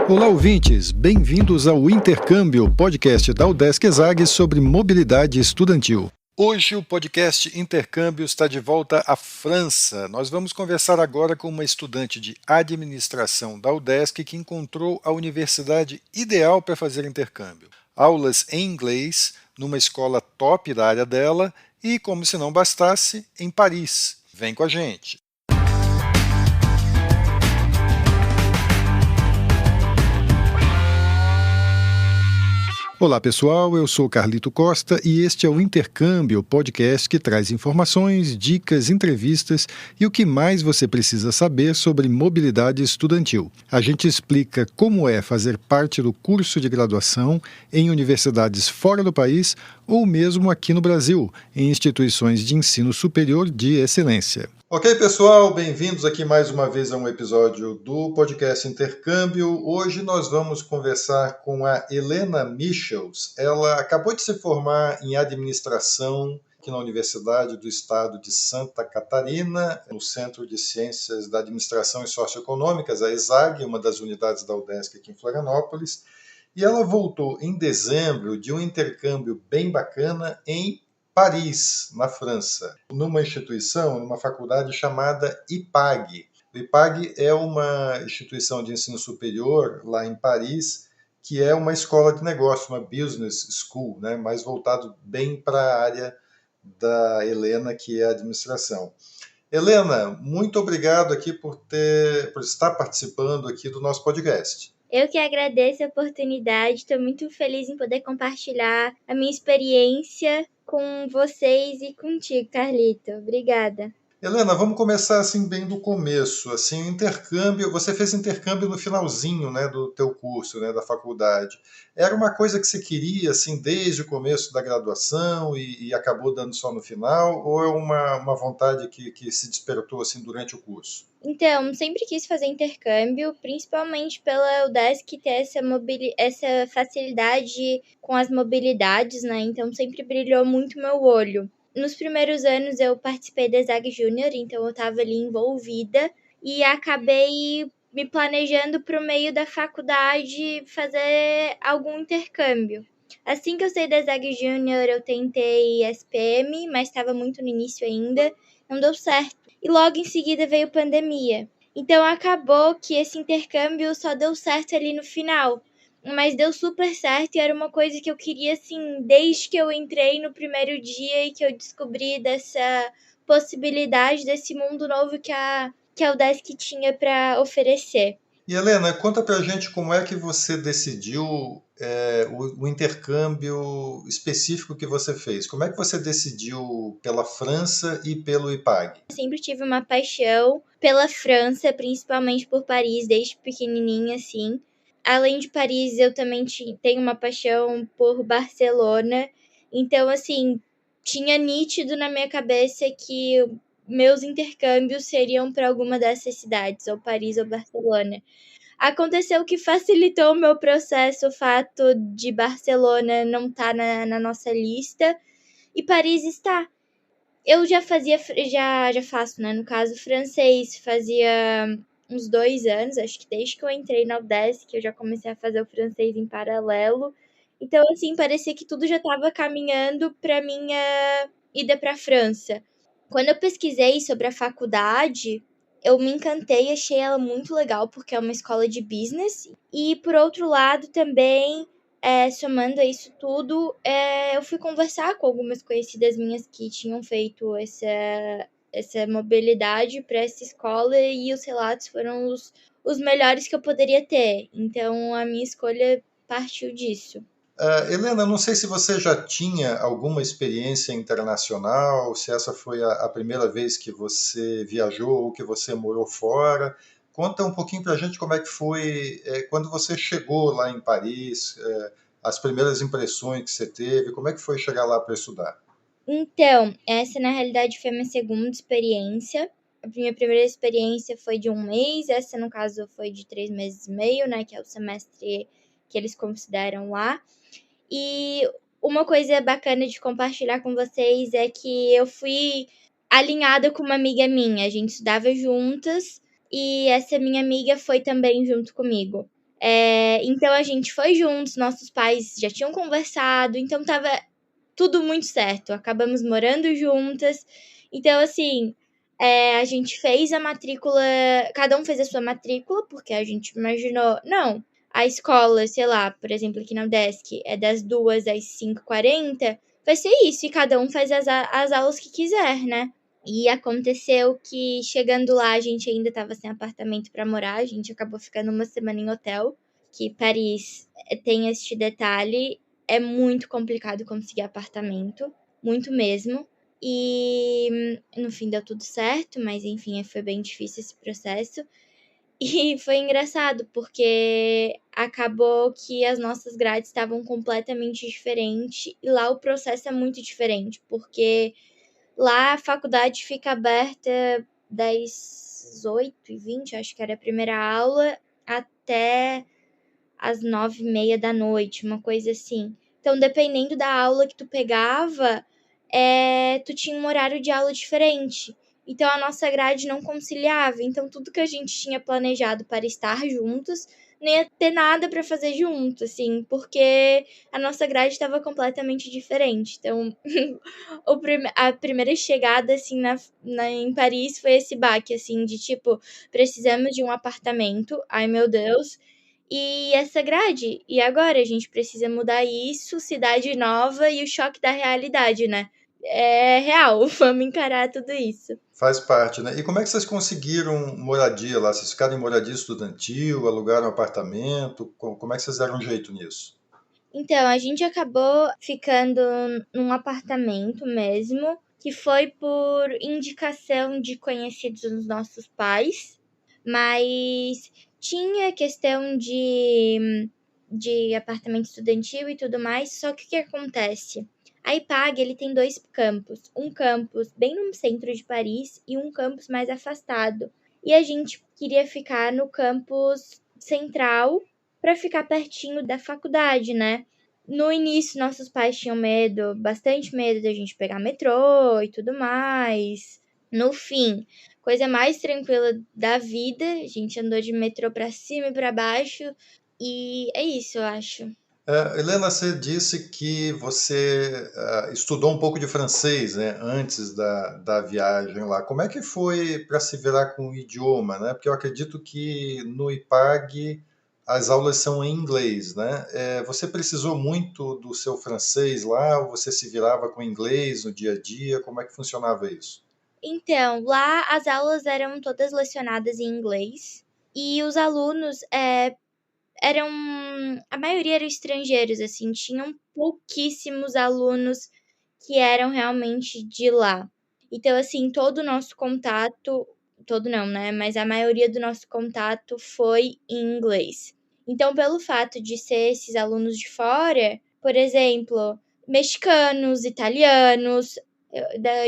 Olá, ouvintes! Bem-vindos ao Intercâmbio, podcast da UDESC ESAG sobre mobilidade estudantil. Hoje o podcast Intercâmbio está de volta à França. Nós vamos conversar agora com uma estudante de administração da UDESC que encontrou a universidade ideal para fazer intercâmbio. Aulas em inglês, numa escola top da área dela e, como se não bastasse, em Paris. Vem com a gente! Olá pessoal, eu sou Carlito Costa e este é o Intercâmbio, podcast que traz informações, dicas, entrevistas e o que mais você precisa saber sobre mobilidade estudantil. A gente explica como é fazer parte do curso de graduação em universidades fora do país ou mesmo aqui no Brasil, em instituições de ensino superior de excelência. Ok, pessoal, bem-vindos aqui mais uma vez a um episódio do podcast Intercâmbio. Hoje nós vamos conversar com a Helena Michels. Ela acabou de se formar em administração aqui na Universidade do Estado de Santa Catarina, no Centro de Ciências da Administração e Socioeconômicas, a ESAG, uma das unidades da UDESC aqui em Florianópolis. E ela voltou em dezembro de um intercâmbio bem bacana em Paris, na França, numa instituição, numa faculdade chamada IPAG. O IPAG é uma instituição de ensino superior lá em Paris, que é uma escola de negócio, uma business school, né, mais voltado bem para a área da Helena, que é a administração. Helena, muito obrigado aqui por estar participando aqui do nosso podcast. Eu que agradeço a oportunidade, estou muito feliz em poder compartilhar a minha experiência com vocês e contigo, Carlito. Obrigada. Helena, vamos começar assim bem do começo, assim, intercâmbio, você fez intercâmbio no finalzinho, né, do teu curso, né, da faculdade. Era uma coisa que você queria, assim, desde o começo da graduação e acabou dando só no final, ou é uma vontade que se despertou, assim, durante o curso? Então, sempre quis fazer intercâmbio, principalmente pela UDESC ter essa facilidade com as mobilidades, né, então sempre brilhou muito meu olho. Nos primeiros anos eu participei da ESAG Júnior, então eu estava ali envolvida e acabei me planejando para o meio da faculdade fazer algum intercâmbio. Assim que eu saí da ESAG Júnior, eu tentei SPM, mas estava muito no início ainda, não deu certo. E logo em seguida veio a pandemia. Então acabou que esse intercâmbio só deu certo ali no final. Mas deu super certo e era uma coisa que eu queria, assim, desde que eu entrei no primeiro dia e que eu descobri dessa possibilidade, desse mundo novo que a UDESC tinha para oferecer. E Helena, conta pra gente como é que você decidiu o intercâmbio específico que você fez. Como é que você decidiu pela França e pelo IPAG? Eu sempre tive uma paixão pela França, principalmente por Paris, desde pequenininha, assim. Além de Paris, eu também tenho uma paixão por Barcelona. Então, assim, tinha nítido na minha cabeça que meus intercâmbios seriam para alguma dessas cidades, ou Paris ou Barcelona. Aconteceu que facilitou o meu processo o fato de Barcelona não estar na nossa lista e Paris está. Eu já faço, né, no caso, francês, fazia uns 2 anos, acho que desde que eu entrei na UDESC, que eu já comecei a fazer o francês em paralelo. Então, assim, parecia que tudo já estava caminhando para minha ida para a França. Quando eu pesquisei sobre a faculdade, eu me encantei, achei ela muito legal, porque é uma escola de business. E, por outro lado, também, somando a isso tudo, eu fui conversar com algumas conhecidas minhas que tinham feito essa mobilidade para essa escola e os relatos foram os melhores que eu poderia ter. Então, a minha escolha partiu disso. Helena, não sei se você já tinha alguma experiência internacional, se essa foi a primeira vez que você viajou ou que você morou fora. Conta um pouquinho para a gente como é que foi quando você chegou lá em Paris, as primeiras impressões que você teve, como é que foi chegar lá para estudar? Então, essa na realidade foi a minha segunda experiência. A minha primeira experiência foi de 1 mês, essa no caso foi de 3 meses e meio, né, que é o semestre que eles consideram lá. E uma coisa bacana de compartilhar com vocês é que eu fui alinhada com uma amiga minha, a gente estudava juntas e essa minha amiga foi também junto comigo. Então a gente foi juntos, nossos pais já tinham conversado, então tava tudo muito certo. Acabamos morando juntas. Então, assim, a gente fez a matrícula, cada um fez a sua matrícula, porque a gente imaginou, não, a escola, sei lá, por exemplo, aqui na UDESC, é das 2 às 5h40, vai ser isso, e cada um faz as aulas que quiser, né? E aconteceu que, chegando lá, a gente ainda estava sem apartamento para morar, a gente acabou ficando uma semana em hotel, que Paris tem este detalhe, é muito complicado conseguir apartamento, muito mesmo. E no fim deu tudo certo, mas enfim, foi bem difícil esse processo. E foi engraçado, porque acabou que as nossas grades estavam completamente diferentes, e lá o processo é muito diferente, porque lá a faculdade fica aberta das 8h20, acho que era a primeira aula, até às 9h30 da noite, uma coisa assim. Então, dependendo da aula que tu pegava, tu tinha um horário de aula diferente. Então, a nossa grade não conciliava. Então, tudo que a gente tinha planejado para estar juntos, não ia ter nada para fazer junto, assim, porque a nossa grade estava completamente diferente. Então, a primeira chegada, assim, em Paris foi esse baque, assim, de tipo, precisamos de um apartamento, ai meu Deus, e essa grade. E agora a gente precisa mudar isso, cidade nova e o choque da realidade, né? É real, vamos encarar tudo isso. Faz parte, né? E como é que vocês conseguiram moradia lá? Vocês ficaram em moradia estudantil, alugaram um apartamento? Como é que vocês deram um jeito nisso? Então, a gente acabou ficando num apartamento mesmo, que foi por indicação de conhecidos dos nossos pais, mas tinha questão de apartamento estudantil e tudo mais, só que o que acontece? A IPAG, ele tem 2 campos, um campus bem no centro de Paris e um campus mais afastado. E a gente queria ficar no campus central para ficar pertinho da faculdade, né? No início, nossos pais tinham medo, bastante medo da gente pegar metrô e tudo mais. No fim, coisa mais tranquila da vida, a gente andou de metrô para cima e para baixo, e é isso, eu acho. Helena, você disse que você estudou um pouco de francês, né, antes da viagem lá. Como é que foi para se virar com o idioma, né? Porque eu acredito que no IPAG as aulas são em inglês, né? Você precisou muito do seu francês lá, ou você se virava com inglês no dia a dia? Como é que funcionava isso? Então, lá as aulas eram todas lecionadas em inglês, e os alunos eram. A maioria eram estrangeiros, assim, tinham pouquíssimos alunos que eram realmente de lá. Então, assim, todo o nosso contato, todo não, né? Mas a maioria do nosso contato foi em inglês. Então, pelo fato de ser esses alunos de fora, por exemplo, mexicanos, italianos,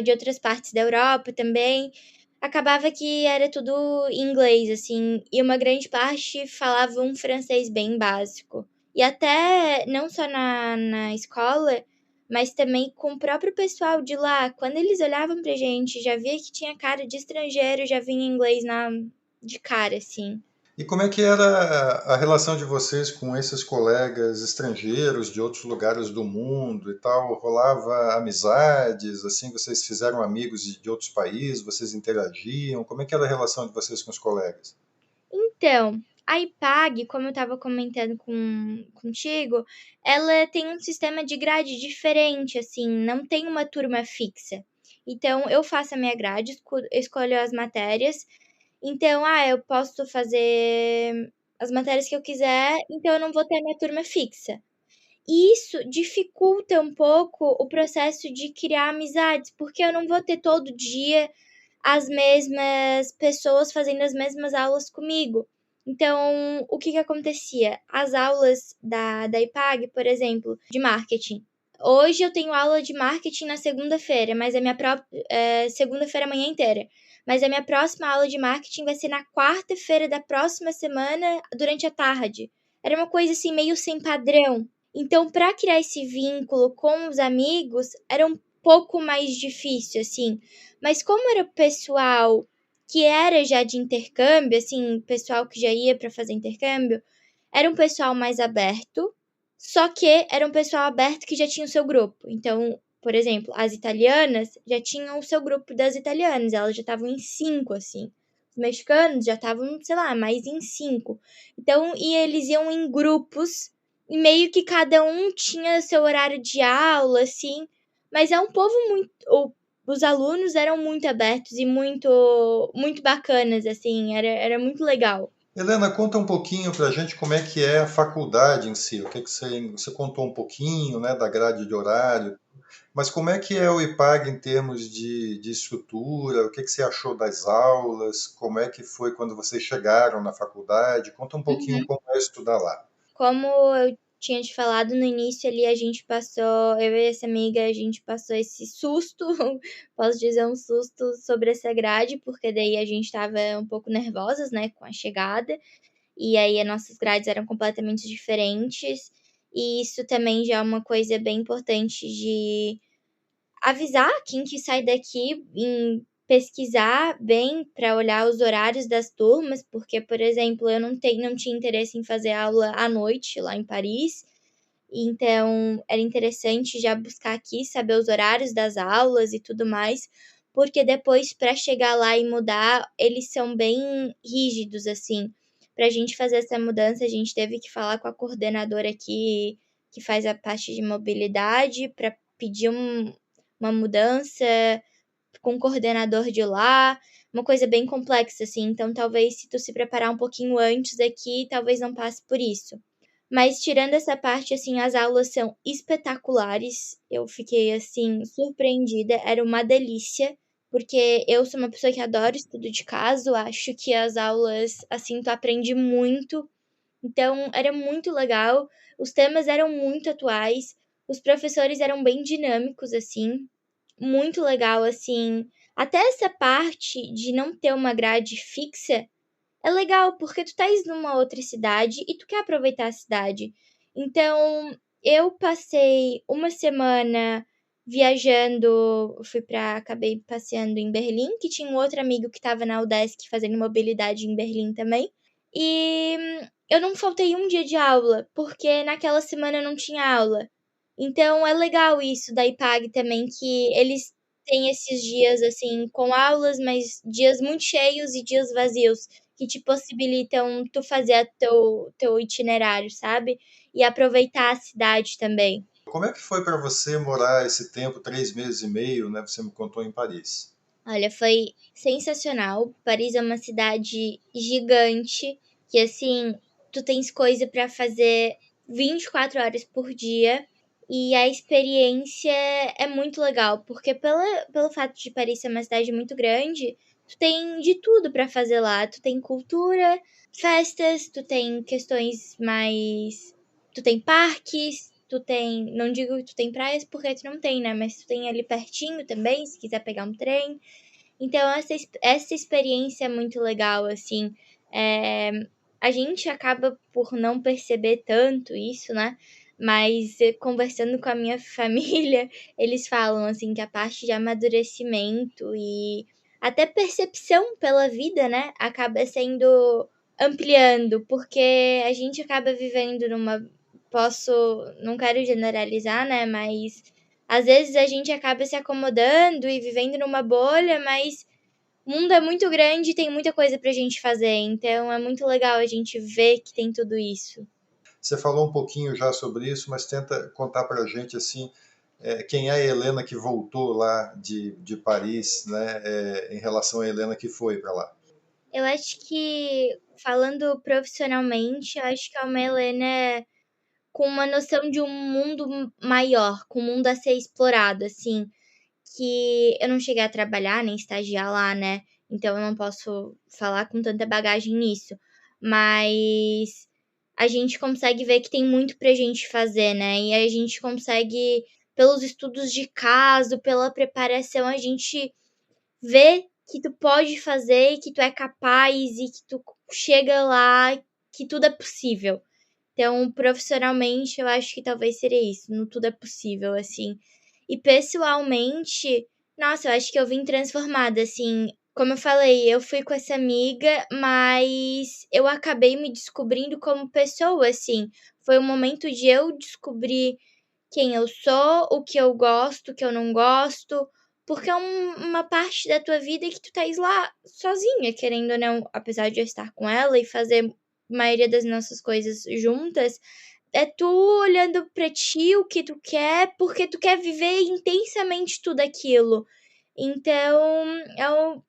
de outras partes da Europa também, acabava que era tudo em inglês, assim, e uma grande parte falava um francês bem básico. E até, não só na escola, mas também com o próprio pessoal de lá, quando eles olhavam pra gente, já via que tinha cara de estrangeiro, já vinha inglês de cara, assim. E como é que era a relação de vocês com esses colegas estrangeiros de outros lugares do mundo e tal? Rolava amizades, assim, vocês fizeram amigos de outros países, vocês interagiam? Como é que era a relação de vocês com os colegas? Então, a IPAG, como eu estava comentando contigo, ela tem um sistema de grade diferente, assim, não tem uma turma fixa. Então, eu faço a minha grade, escolho as matérias. Então, eu posso fazer as matérias que eu quiser, então eu não vou ter a minha turma fixa. E isso dificulta um pouco o processo de criar amizades, porque eu não vou ter todo dia as mesmas pessoas fazendo as mesmas aulas comigo. Então, o que acontecia? As aulas da IPAG, por exemplo, de marketing. Hoje eu tenho aula de marketing na segunda-feira, mas a minha segunda-feira a manhã inteira. Mas a minha próxima aula de marketing vai ser na quarta-feira da próxima semana, durante a tarde. Era uma coisa assim, meio sem padrão. Então, para criar esse vínculo com os amigos, era um pouco mais difícil, assim. Mas como era o pessoal que era já de intercâmbio, assim, pessoal que já ia para fazer intercâmbio, era um pessoal mais aberto, só que era um pessoal aberto que já tinha o seu grupo. Então, por exemplo, as italianas já tinham o seu grupo das italianas, elas já estavam em 5, assim. Os mexicanos já estavam, sei lá, mais em 5. Então, e eles iam em grupos, e meio que cada um tinha seu horário de aula, assim. Mas é um povo muito. Os alunos eram muito abertos e muito bacanas, assim, era muito legal. Helena, conta um pouquinho para a gente como é que é a faculdade em si. O que é que você contou um pouquinho, né, da grade de horário, mas como é que é o IPAG em termos de estrutura? O que é que você achou das aulas? Como é que foi quando vocês chegaram na faculdade? Conta um pouquinho Uhum. como é estudar lá. Como eu tinha te falado no início ali, a gente passou, eu e essa amiga, a gente passou esse susto, posso dizer um susto sobre essa grade, porque daí a gente estava um pouco nervosas, né, com a chegada, e aí as nossas grades eram completamente diferentes, e isso também já é uma coisa bem importante de avisar quem que sai daqui em pesquisar bem para olhar os horários das turmas, porque, por exemplo, eu não tinha interesse em fazer aula à noite lá em Paris, então era interessante já buscar aqui, saber os horários das aulas e tudo mais, porque depois para chegar lá e mudar, eles são bem rígidos assim. Pra gente fazer essa mudança, a gente teve que falar com a coordenadora aqui que faz a parte de mobilidade para pedir uma mudança com o coordenador de lá, uma coisa bem complexa, assim. Então, talvez se tu se preparar um pouquinho antes aqui, talvez não passe por isso. Mas tirando essa parte, assim, as aulas são espetaculares. Eu fiquei, assim, surpreendida. Era uma delícia, porque eu sou uma pessoa que adora estudo de caso. Acho que as aulas, assim, tu aprende muito. Então, era muito legal. Os temas eram muito atuais. Os professores eram bem dinâmicos, assim. Muito legal, assim. Até essa parte de não ter uma grade fixa é legal, porque tu estás numa outra cidade e tu quer aproveitar a cidade. Então, eu passei uma semana viajando, acabei passeando em Berlim, que tinha um outro amigo que estava na UDESC fazendo mobilidade em Berlim também. E eu não faltei um dia de aula, porque naquela semana não tinha aula. Então é legal isso da IPAG também, que eles têm esses dias assim com aulas, mas dias muito cheios e dias vazios, que te possibilitam tu fazer teu itinerário, sabe? E aproveitar a cidade também. Como é que foi para você morar esse tempo, 3 meses e meio, né? Você me contou em Paris. Olha, foi sensacional. Paris é uma cidade gigante, que assim, tu tens coisa pra fazer 24 horas por dia. E a experiência é muito legal, porque pelo fato de Paris ser uma cidade muito grande, tu tem de tudo pra fazer lá. Tu tem cultura, festas, tu tem questões mais. Tu tem parques, tu tem. Não digo que tu tem praias, porque tu não tem, né? Mas tu tem ali pertinho também, se quiser pegar um trem. Então, essa experiência é muito legal, assim. É, a gente acaba por não perceber tanto isso, né? Mas conversando com a minha família, eles falam, assim, que a parte de amadurecimento e até percepção pela vida, né? Acaba sendo ampliando, porque a gente acaba vivendo numa. Posso. Não quero generalizar, né? Mas às vezes a gente acaba se acomodando e vivendo numa bolha, mas o mundo é muito grande e tem muita coisa pra gente fazer. Então é muito legal a gente ver que tem tudo isso. Você falou um pouquinho já sobre isso, mas tenta contar para a gente assim, quem é a Helena que voltou lá de Paris, né, em relação à Helena que foi para lá. Eu acho que, falando profissionalmente, eu acho que é uma Helena com uma noção de um mundo maior, com um mundo a ser explorado, assim. Que eu não cheguei a trabalhar nem estagiar lá, né? Então eu não posso falar com tanta bagagem nisso. Mas a gente consegue ver que tem muito pra gente fazer, né? E a gente consegue, pelos estudos de caso, pela preparação, a gente vê que tu pode fazer, que tu é capaz e que tu chega lá, que tudo é possível. Então, profissionalmente, eu acho que talvez seria isso. No tudo é possível, assim. E pessoalmente, nossa, eu acho que eu vim transformada, assim. Como eu falei, eu fui com essa amiga, mas eu acabei me descobrindo como pessoa, assim. Foi um momento de eu descobrir quem eu sou, o que eu gosto, o que eu não gosto, porque é uma parte da tua vida que tu tá lá sozinha, querendo ou não, apesar de eu estar com ela e fazer a maioria das nossas coisas juntas, é tu olhando pra ti, o que tu quer, porque tu quer viver intensamente tudo aquilo. Então,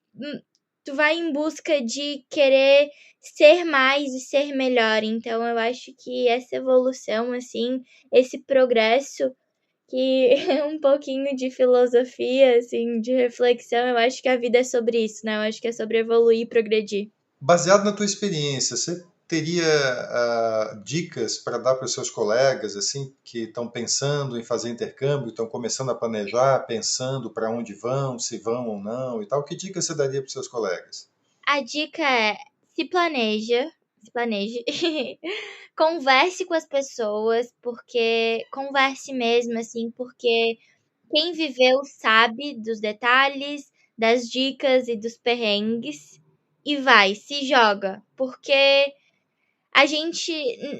tu vai em busca de querer ser mais e ser melhor. Então, eu acho que essa evolução, assim, esse progresso, que é um pouquinho de filosofia, assim, de reflexão, eu acho que a vida é sobre isso, né? Eu acho que é sobre evoluir e progredir. Baseado na tua experiência, você teria dicas para dar para os seus colegas assim que estão pensando em fazer intercâmbio, estão começando a planejar, pensando para onde vão, se vão ou não e tal? Que dicas você daria para os seus colegas? A dica é: se planeje, converse com as pessoas, porque converse mesmo, assim, porque quem viveu sabe dos detalhes, das dicas e dos perrengues, e vai, se joga, porque a gente,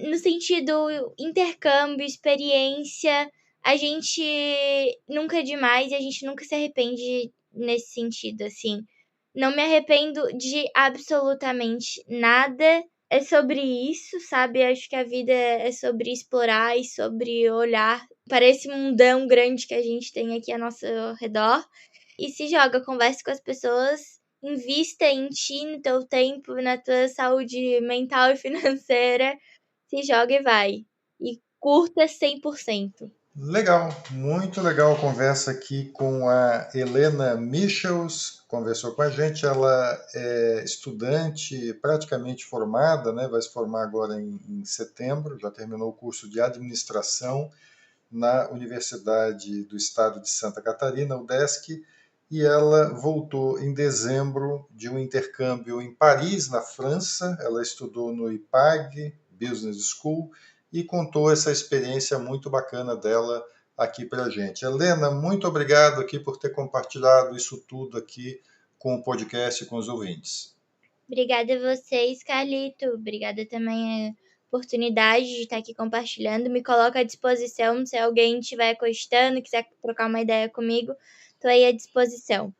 no sentido intercâmbio, experiência, a gente nunca é demais e a gente nunca se arrepende nesse sentido, assim. Não me arrependo de absolutamente nada. É sobre isso, sabe? Acho que a vida é sobre explorar e sobre olhar para esse mundão grande que a gente tem aqui ao nosso redor. E se joga, converse com as pessoas, invista em ti, no teu tempo, na tua saúde mental e financeira. Se joga e vai. E curta 100%. Legal, muito legal a conversa aqui com a Helena Michels, conversou com a gente, ela é estudante praticamente formada, né? Vai se formar agora em setembro, já terminou o curso de administração na Universidade do Estado de Santa Catarina, UDESC, e ela voltou em dezembro de um intercâmbio em Paris, na França, ela estudou no IPAG Business School, e contou essa experiência muito bacana dela aqui para a gente. Helena, muito obrigado aqui por ter compartilhado isso tudo aqui com o podcast e com os ouvintes. Obrigada a vocês, Carlito. Obrigada também a oportunidade de estar aqui compartilhando. Me coloco à disposição se alguém estiver gostando, quiser trocar uma ideia comigo, estou aí à disposição.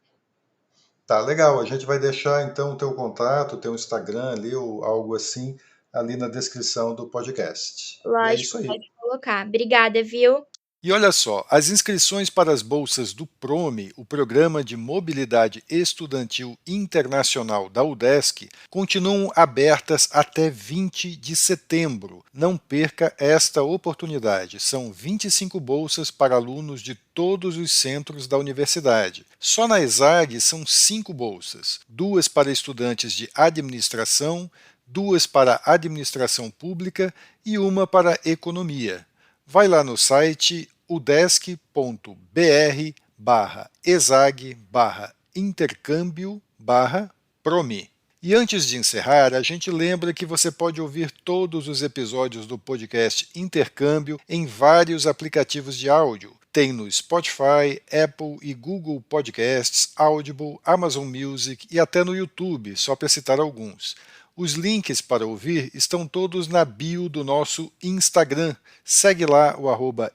Tá, legal. A gente vai deixar então o teu contato, o teu Instagram ali ou algo assim ali na descrição do podcast. E é isso Lógico, aí. pode colocar. Obrigada, viu? E olha só, as inscrições para as bolsas do PROME, o Programa de Mobilidade Estudantil Internacional da UDESC, continuam abertas até 20 de setembro. Não perca esta oportunidade. São 25 bolsas para alunos de todos os centros da universidade. Só na ESAG são 5 bolsas, 2 para estudantes de administração, 2 para administração pública e 1 para economia. Vai lá no site udesc.br/esag/intercâmbio/promi. E antes de encerrar, a gente lembra que você pode ouvir todos os episódios do podcast Intercâmbio em vários aplicativos de áudio. Tem no Spotify, Apple e Google Podcasts, Audible, Amazon Music e até no YouTube, só para citar alguns. Os links para ouvir estão todos na bio do nosso Instagram. Segue lá o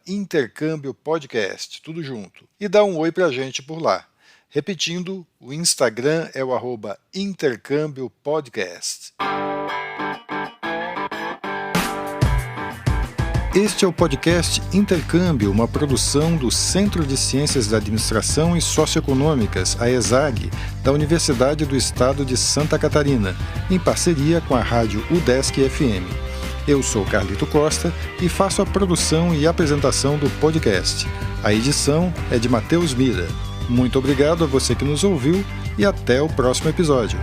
@intercâmbio podcast, tudo junto. E dá um oi pra gente por lá. Repetindo, o Instagram é o @intercâmbio podcast. Este é o podcast Intercâmbio, uma produção do Centro de Ciências da Administração e Socioeconômicas, a ESAG, da Universidade do Estado de Santa Catarina, em parceria com a rádio UDESC FM. Eu sou Carlito Costa e faço a produção e apresentação do podcast. A edição é de Matheus Mira. Muito obrigado a você que nos ouviu e até o próximo episódio.